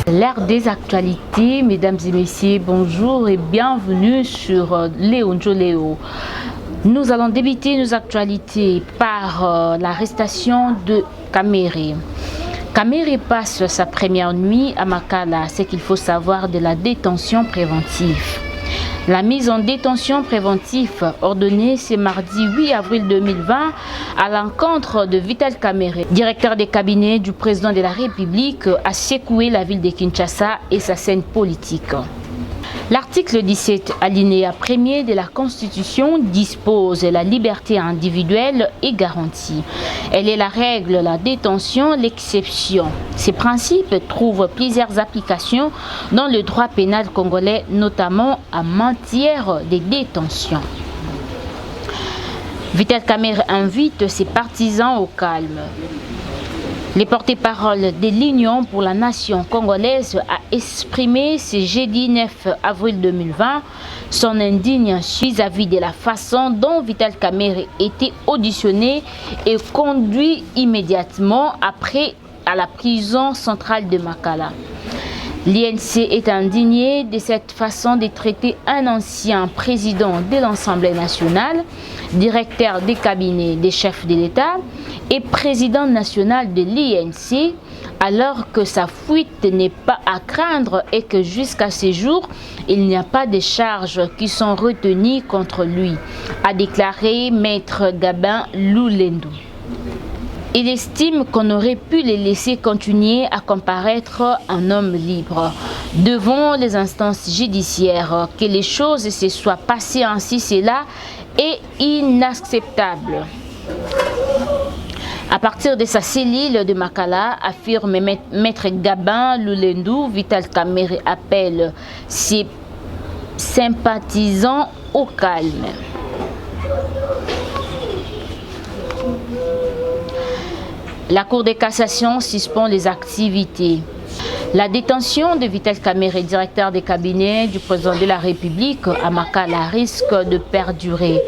L'ère des actualités, mesdames et messieurs, bonjour et bienvenue sur Léonjo Léo. Nous allons débuter nos actualités par l'arrestation de Kamere. Kamere passe sa première nuit à Makala, ce qu'il faut savoir de la détention préventive. La mise en détention préventive ordonnée ce mardi 8 avril 2020 à l'encontre de Vital Kamere, directeur des cabinets du président de la République, a secoué la ville de Kinshasa et sa scène politique. L'article 17, alinéa 1er de la Constitution, dispose que la liberté individuelle est garantie. Elle est la règle, la détention, l'exception. Ces principes trouvent plusieurs applications dans le droit pénal congolais, notamment en matière de détention. Vital Kamere invite ses partisans au calme. Le porte-parole de l'Union pour la nation congolaise a exprimé ce jeudi 9 avril 2020 son indignation vis-à-vis de la façon dont Vital Kamere était auditionné et conduit immédiatement après à la prison centrale de Makala. L'INC est indigné de cette façon de traiter un ancien président de l'Assemblée nationale, directeur des cabinets des chefs de l'État et président national de l'INC, alors que sa fuite n'est pas à craindre et que jusqu'à ce jour, il n'y a pas de charges qui sont retenues contre lui, a déclaré Maître Gabin Loulendu. Il estime qu'on aurait pu les laisser continuer à comparaître un homme libre devant les instances judiciaires. Que les choses se soient passées ainsi, cela est inacceptable. À partir de sa cellule de Makala, affirme Maître Gabin Loulendu, Vital Kamere appelle ses sympathisants au calme. La Cour de cassation suspend les activités. La détention de Vital Kamere, directeur des cabinets du président de la République à Makala, risque de perdurer.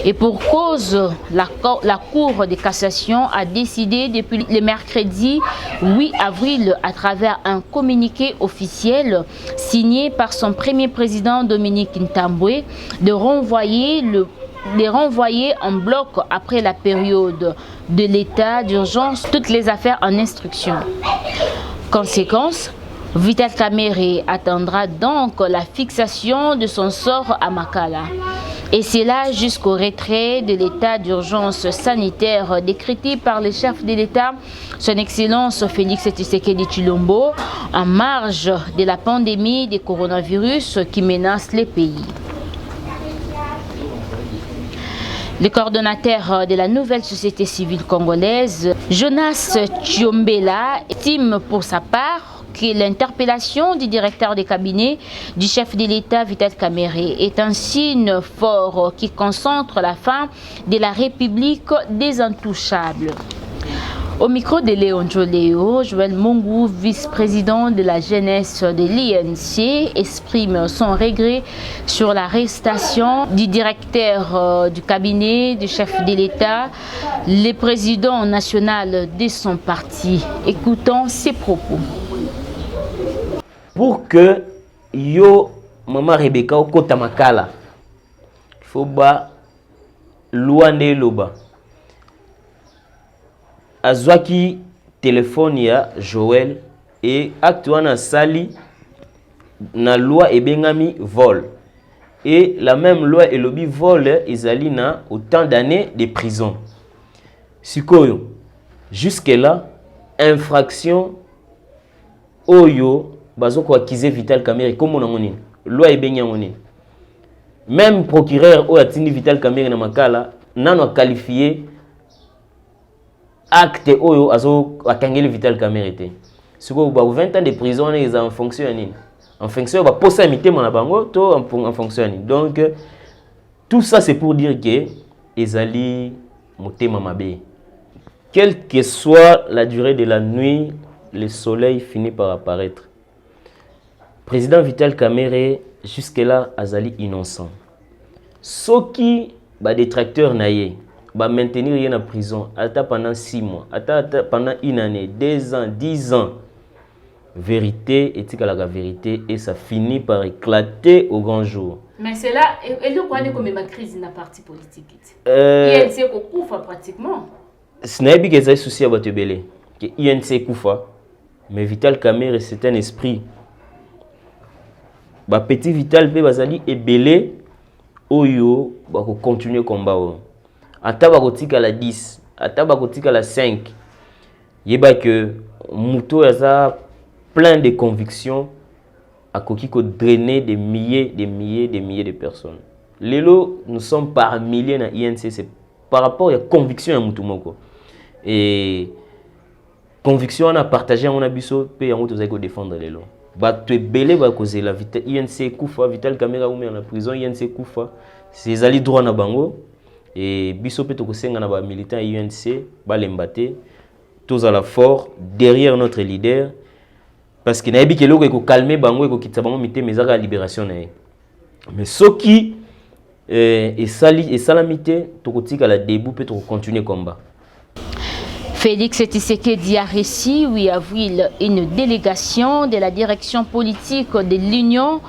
Et pour cause, la Cour de cassation a décidé depuis le mercredi 8 avril, à travers un communiqué officiel signé par son premier président Dominique Ntambwe, de les renvoyer en bloc après la période de l'état d'urgence, toutes les affaires en instruction. Conséquence, Vital Kamere attendra donc la fixation de son sort à Makala. Et c'est là jusqu'au retrait de l'état d'urgence sanitaire décrété par le chef de l'État, son Excellence Félix Tshisekedi Tshilombo, en marge de la pandémie du coronavirus qui menace le pays. Le coordonnateur de la nouvelle société civile congolaise, Jonas Tchiombela, estime pour sa part que l'interpellation du directeur des cabinets du chef de l'État Vital Kamere est un signe fort qui concentre la fin de la République des Intouchables. Au micro de Léonjo Léo, Joël Mongou, vice-président de la jeunesse de l'INC, exprime son regret sur l'arrestation du directeur du cabinet du chef de l'État, le président national de son parti. Écoutons ses propos. Pour que yo maman Rebecca okota Makala, il faut ba luande loba. Azwaki téléphone ya Joël et actuellement sali na loi ebengami vol. Et la même loi elobi vol ezali na autant d'années de prison. Sikoyo, jusque là, infraction oyo bazoko akize Vital Kamere comme on a loi ebengi ngoni. Même procureur o atini Vital Kamere na Makala nano qualifié acte oyo azo akangeli Vital Kamere te. Siko ba 20 ans de prison les en fonction nini. En fonction ba posa imité mon bango to en fonction nini. Donc tout ça c'est pour dire que ezali motema mabe. Quelle que soit la durée de la nuit, le soleil finit par apparaître. Président Vital Kamere jusque-là azali innocent. Soki ba détracteur naye va maintenir rien en prison pendant 6 mois, pendant une année, 2 ans, 10 ans. vérité et la vérité et ça finit par éclater au grand jour. Mais c'est là, et le quoi comme ma crise dans la partie politique. INC Koufa pratiquement. Ce n'est pas que ça souci à votre belé. Que INC Koufa, mais Vital Kamerhe c'est un esprit. Ba petit Vital pe bazali et belé oyo ba ko continuer combat. Ata ba kotika la 10, ata ba kotika la 5. Yeba que Mouto a plein de convictions à qui drainer des milliers de personnes. Lelo, nous sommes par milliers dans INC, c'est par rapport à la conviction à Mouto Moko. Et conviction on a partagé on a biso pe yango to zako défendre lelo. Ba te belé ba causer la INC Koufa, Vital Kamerhe ou en prison INC Koufa, c'est ali droit na bango et biso pe to ko senga na ba militants INC ba lembate tous à la fort derrière notre leader. Parce que naïbi que l'eau calmer bango et que bango mité mais la libération naï. Mais ce qui est salamité, tout côté à la début peut continuer combat. Félix Tshisekedi a reçu, oui, avril, une délégation de la direction politique de l'Union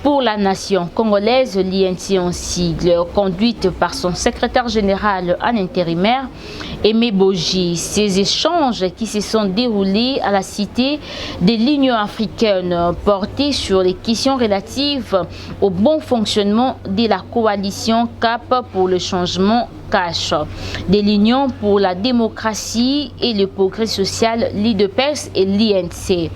pour la nation congolaise, l'INC en sigle, conduite par son secrétaire général en intérimaire, Aimé Boji. Ces échanges qui se sont déroulés à la cité de l'Union africaine portaient sur les questions relatives au bon fonctionnement de la coalition CAP pour le changement cash, de l'Union pour la démocratie et le progrès social, l'IDPES et l'INC.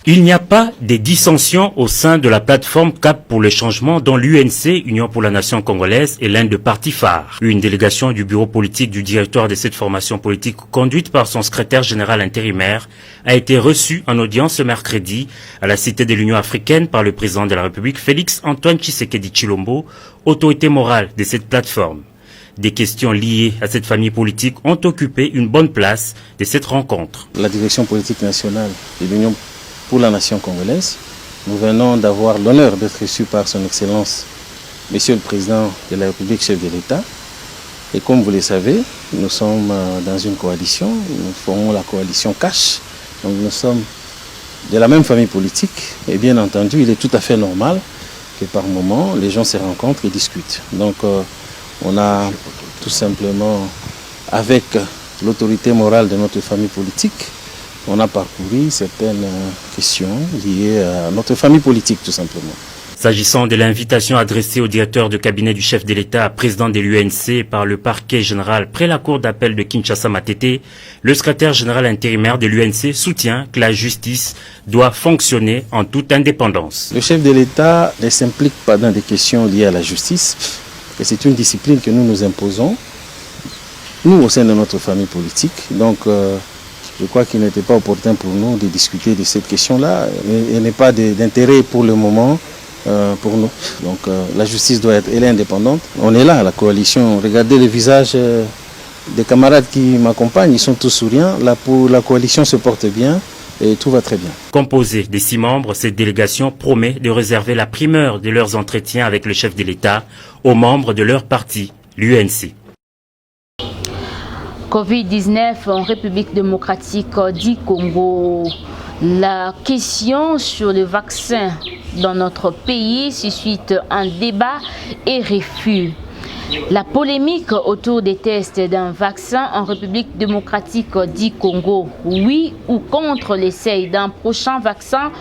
Il n'y a pas de dissensions au sein de la plateforme CAP pour le changement dont l'UNC, Union pour la nation congolaise, est l'un des partis phares. Une délégation du bureau politique du directeur de cette formation politique, conduite par son secrétaire général intérimaire, a été reçue en audience ce mercredi à la Cité de l'Union africaine par le président de la République, Félix Antoine Tshisekedi Tshilombo, autorité morale de cette plateforme. Des questions liées à cette famille politique ont occupé une bonne place de cette rencontre. La direction politique nationale de l'Union pour la nation congolaise, nous venons d'avoir l'honneur d'être reçus par son Excellence, Monsieur le Président de la République, chef de l'État. Et comme vous le savez, nous sommes dans une coalition, nous formons la coalition CASH, donc nous sommes de la même famille politique. Et bien entendu, il est tout à fait normal que par moment, les gens se rencontrent et discutent. Donc on a tout simplement, avec l'autorité morale de notre famille politique, on a parcouru certaines questions liées à notre famille politique, tout simplement. S'agissant de l'invitation adressée au directeur de cabinet du chef de l'État, président de l'UNC, par le parquet général près la cour d'appel de Kinshasa-Matete, le secrétaire général intérimaire de l'UNC soutient que la justice doit fonctionner en toute indépendance. Le chef de l'État ne s'implique pas dans des questions liées à la justice, et c'est une discipline que nous nous imposons, nous au sein de notre famille politique. Donc, je crois qu'il n'était pas opportun pour nous de discuter de cette question-là. Il n'est pas d'intérêt pour le moment pour nous. Donc la justice doit être indépendante. On est là, la coalition. Regardez les visages des camarades qui m'accompagnent. Ils sont tous souriants. La coalition se porte bien et tout va très bien. Composée de 6 membres, cette délégation promet de réserver la primeur de leurs entretiens avec le chef de l'État aux membres de leur parti, l'UNC. Covid-19 en République démocratique du Congo. La question sur le vaccin dans notre pays suscite un débat et refus. La polémique autour des tests d'un vaccin en République démocratique du Congo, oui ou contre l'essai d'un prochain vaccin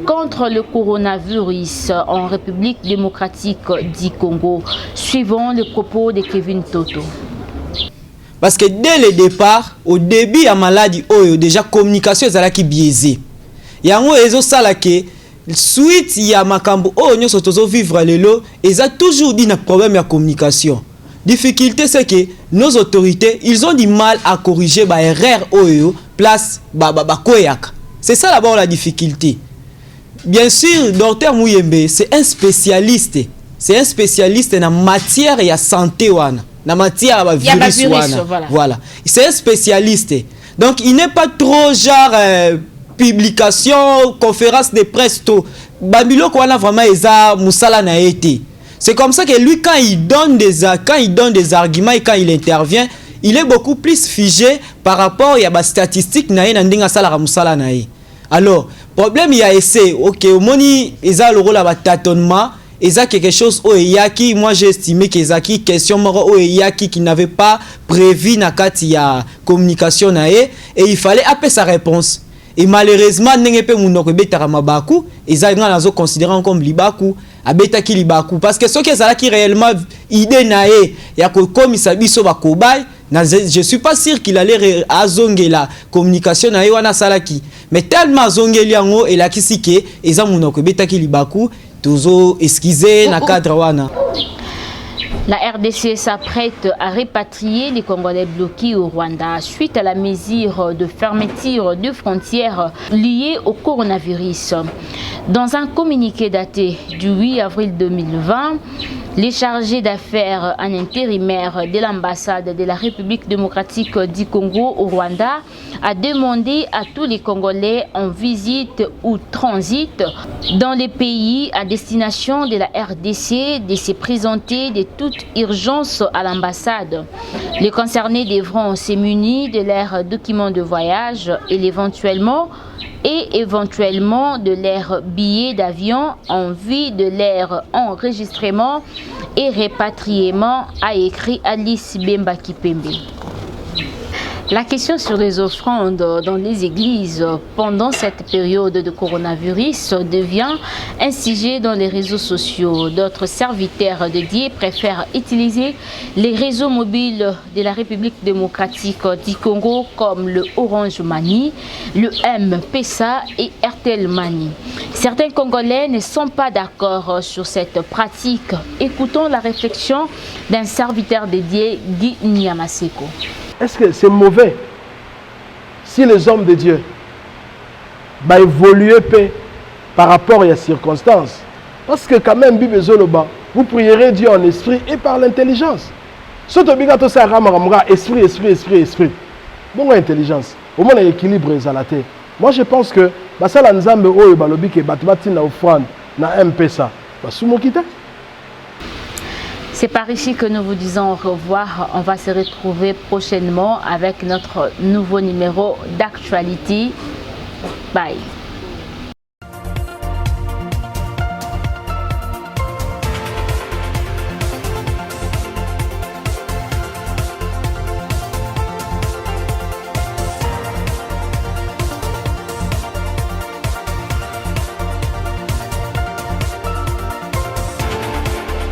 contre le coronavirus en République démocratique du Congo. Suivons le propos de Kevin Toto. Parce que dès le départ, au début à maladie, déjà communication est biaisée. Il y a un sala que suite il y a makambo nous sommes vivre le lot, ils ont toujours dit un problème de communication. Difficulté c'est que nos autorités, ils ont du mal à corriger ba erreur place ba koyak. C'est ça d'abord la difficulté. Bien sûr, docteur Mouyembe, c'est un spécialiste. C'est un spécialiste en matière et santé wana. Na matière à virus, voilà. C'est un spécialiste. Donc il n'est pas trop genre publication, conférence de presse tout. Babilo kwana vraiment eza musala na été. C'est comme ça que lui quand il donne des arguments et quand il intervient, il est beaucoup plus figé par rapport à la statistique nae na ndinga sala musala nae. Alors, problème il y a essai, OK, au moni eza le rôle à tâtonnement, eza quelque chose au yaki, moi j'ai estimé que ezaki question moro au yaki qui n'avait pas prévu na kati ya communication nae et il fallait appeler sa réponse. Et malheureusement ndenge pe munoko betara mabaku, eza nga nazo considérant comme libaku, abeta ki libaku parce que ce qui est qui réellement idée nae ya ko komisa biso ba kobay. Je suis pas sûr qu'il allait azonge la communication na wana salaki mais tellement azongeli yango et la kisike eza munoko betaki libaku tozo esquiser na cadre wana. La RDC s'apprête à répatrier les Congolais bloqués au Rwanda suite à la mesure de fermeture de frontières liée au coronavirus. Dans un communiqué daté du 8 avril 2020, les chargés d'affaires en intérimaire de l'ambassade de la République démocratique du Congo au Rwanda a demandé à tous les Congolais en visite ou transit dans les pays à destination de la RDC de se présenter de toute urgence à l'ambassade. Les concernés devront se munir de leurs documents de voyage et éventuellement de leurs billets d'avion en vue de leur enregistrement et répatriement, a écrit Alice Bemba Kipembe. La question sur les offrandes dans les églises pendant cette période de coronavirus devient un sujet dans les réseaux sociaux. D'autres serviteurs de Dieu préfèrent utiliser les réseaux mobiles de la République démocratique du Congo comme le Orange Money, le M-Pesa et Airtel Money. Certains Congolais ne sont pas d'accord sur cette pratique. Écoutons la réflexion d'un serviteur de Dieu, Guy Nyamaseko. Est-ce que c'est mauvais si les hommes de Dieu évoluent par rapport à les circonstances? Parce que quand même, vous prierez Dieu en esprit et par l'intelligence. Surtout esprit. Bon, intelligence. Au moins, l'équilibre est à la tête. Moi, je pense que ça, Nzambe oyo balobi ke batubati na offrande na M-Pesa. C'est par ici que nous vous disons au revoir. On va se retrouver prochainement avec notre nouveau numéro d'actualité. Bye.